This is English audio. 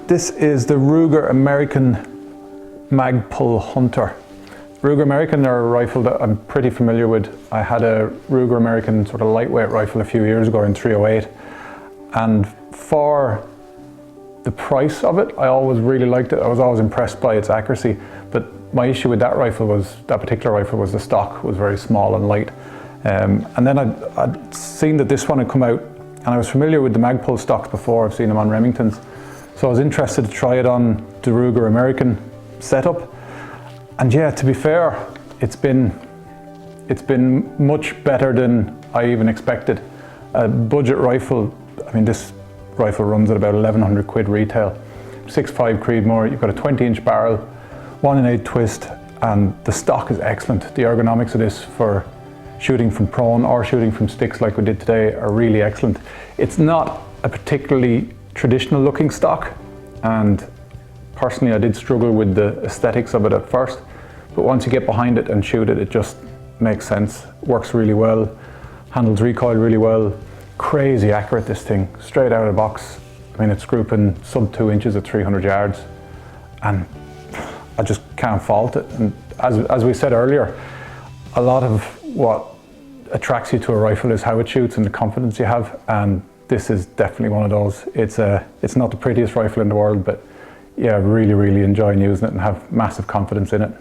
This is the Ruger American Magpul Hunter. Ruger American are a rifle that I'm pretty familiar with. I had a Ruger American sort of lightweight rifle a few years ago in .308, and for the price of it, I always really liked it. I was always impressed by its accuracy, but my issue with that particular rifle was the stock was very small and light. And then I'd seen that this one had come out, and I was familiar with the Magpul stocks before. I've seen them on Remingtons, so I was interested to try it on the Ruger American setup. And yeah, to be fair, it's been much better than I even expected. A budget rifle, I mean, this rifle runs at about 1,100 quid retail. 6.5 Creedmoor, you've got a 20-inch barrel, 1-in-8 twist, and the stock is excellent. The ergonomics of this for shooting from prone or shooting from sticks like we did today are really excellent. It's not a particularly traditional looking stock, and personally I did struggle with the aesthetics of it at first, but once you get behind it and shoot it, it just makes sense. Works really well, handles recoil really well. Crazy accurate, this thing, straight out of the box. I mean, it's grouping sub 2 inches at 300 yards, and I just can't fault it. And as we said earlier, a lot of what attracts you to a rifle is how it shoots and the confidence you have, and this is definitely one of those. It's not the prettiest rifle in the world, but yeah, really enjoying using it and have massive confidence in it.